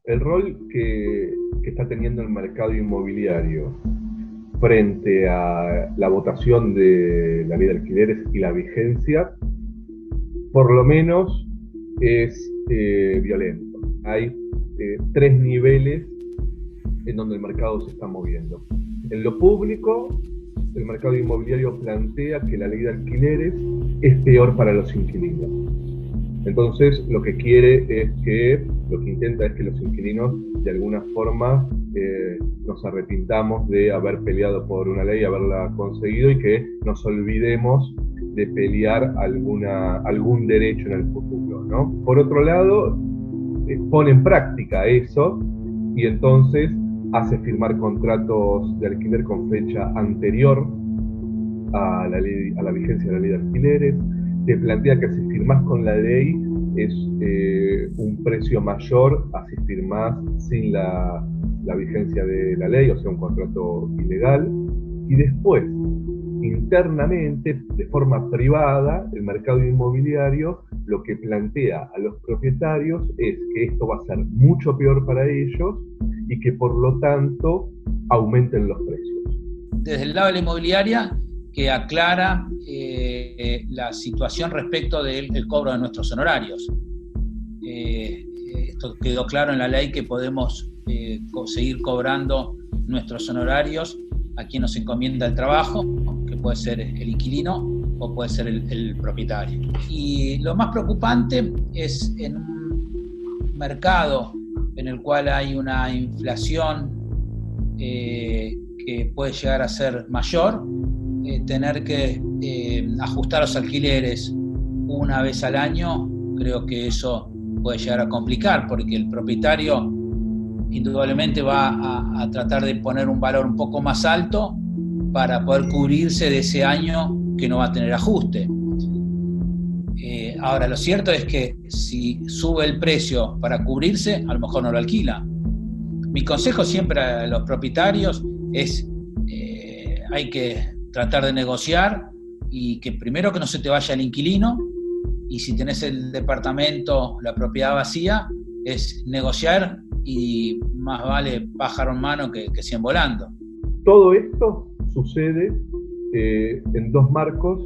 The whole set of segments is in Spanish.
El rol que está teniendo el mercado inmobiliario frente a la votación de la ley de alquileres y la vigencia, por lo menos es violento. Hay tres niveles en donde el mercado se está moviendo. En lo público, el mercado inmobiliario plantea que la ley de alquileres es peor para los inquilinos. Entonces, lo que intenta es que los inquilinos, de alguna forma, nos arrepintamos de haber peleado por una ley, haberla conseguido, y que nos olvidemos de pelear algún derecho en el futuro, ¿no? Por otro lado, pone en práctica eso y entonces hace firmar contratos de alquiler con fecha anterior a la vigencia de la ley de alquileres. Te plantea que si firmás con la ley es un precio mayor a si firmás sin la vigencia de la ley, o sea, un contrato ilegal. Y después, internamente, de forma privada, el mercado inmobiliario lo que plantea a los propietarios es que esto va a ser mucho peor para ellos y que por lo tanto aumenten los precios. Desde el lado de la inmobiliaria, que aclara la situación respecto del cobro de nuestros honorarios. Esto quedó claro en la ley, que podemos seguir cobrando nuestros honorarios a quien nos encomienda el trabajo, que puede ser el inquilino o puede ser el propietario. Y lo más preocupante es, en un mercado en el cual hay una inflación que puede llegar a ser mayor, tener que ajustar los alquileres una vez al año, creo que eso puede llegar a complicar, porque el propietario indudablemente va a tratar de poner un valor un poco más alto para poder cubrirse de ese año que no va a tener ajuste. Ahora, lo cierto es que si sube el precio para cubrirse, a lo mejor no lo alquila. Mi consejo siempre a los propietarios es hay que tratar de negociar, y que primero que no se te vaya el inquilino, y si tenés el departamento, la propiedad vacía, es negociar, y más vale pájaro en mano que 100 volando. Todo esto sucede en dos marcos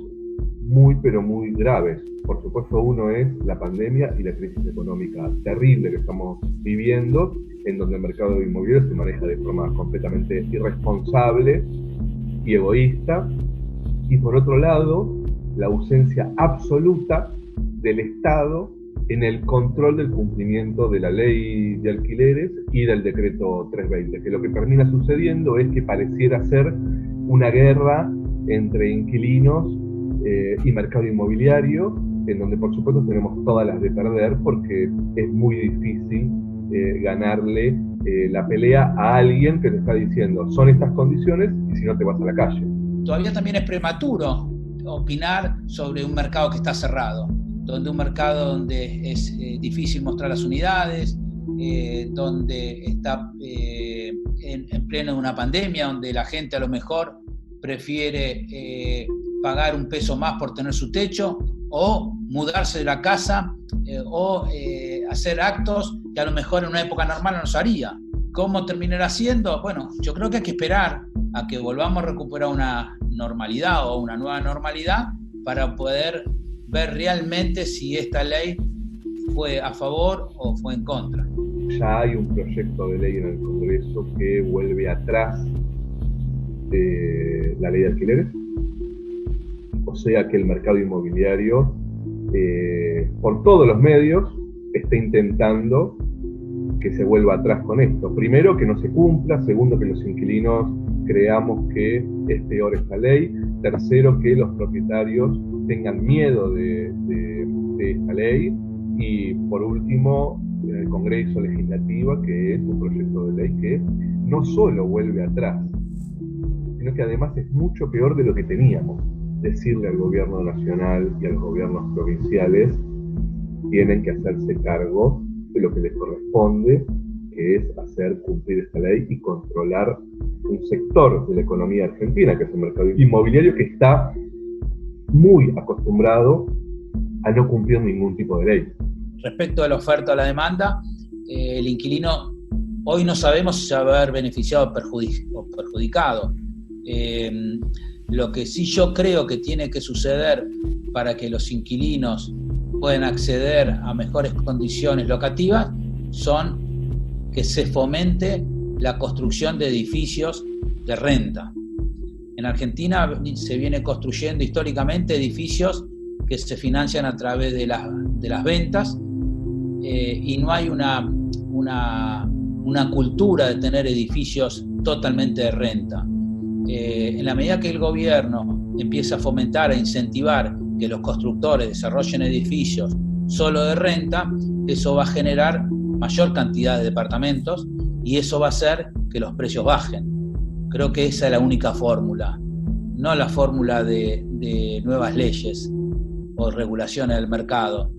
muy pero muy graves. Por supuesto, uno es la pandemia y la crisis económica terrible que estamos viviendo, en donde el mercado inmobiliario se maneja de forma completamente irresponsable y egoísta. Y por otro lado, la ausencia absoluta del Estado en el control del cumplimiento de la ley de alquileres y del decreto 320, que lo que termina sucediendo es que pareciera ser una guerra entre inquilinos y mercado inmobiliario, en donde por supuesto tenemos todas las de perder, porque es muy difícil ganarle la pelea a alguien que te está diciendo son estas condiciones y si no te vas a la calle. Todavía también es prematuro opinar sobre un mercado que está cerrado, donde un mercado donde es difícil mostrar las unidades, donde está en pleno de una pandemia, donde la gente a lo mejor prefiere pagar un peso más por tener su techo, o mudarse de la casa, o hacer actos que a lo mejor en una época normal no se haría. ¿Cómo terminará siendo? Bueno, yo creo que hay que esperar a que volvamos a recuperar una normalidad o una nueva normalidad para poder ver realmente si esta ley fue a favor o fue en contra. Ya hay un proyecto de ley en el Congreso que vuelve atrás de la ley de alquileres, o sea que el mercado inmobiliario, por todos los medios, está intentando que se vuelva atrás con esto. Primero, que no se cumpla. Segundo, que los inquilinos creamos que es peor esta ley. Tercero, que los propietarios tengan miedo de esta ley. Y por último, en el Congreso Legislativo, que es un proyecto de ley que no solo vuelve atrás, sino que además es mucho peor de lo que teníamos. Decirle al gobierno nacional y a los gobiernos provinciales tienen que hacerse cargo de lo que les corresponde, que es hacer cumplir esta ley y controlar un sector de la economía argentina, que es el mercado inmobiliario, que está muy acostumbrado a no cumplir ningún tipo de ley. Respecto a la oferta o la demanda, el inquilino hoy no sabemos si se va a ver beneficiado o perjudicado. Lo que sí yo creo que tiene que suceder para que los inquilinos puedan acceder a mejores condiciones locativas son que se fomente la construcción de edificios de renta. En Argentina se viene construyendo históricamente edificios que se financian a través de las ventas, y no hay una cultura de tener edificios totalmente de renta. En la medida que el gobierno empieza a fomentar e incentivar que los constructores desarrollen edificios solo de renta, eso va a generar mayor cantidad de departamentos y eso va a hacer que los precios bajen. Creo que esa es la única fórmula, no la fórmula de nuevas leyes o regulaciones del mercado,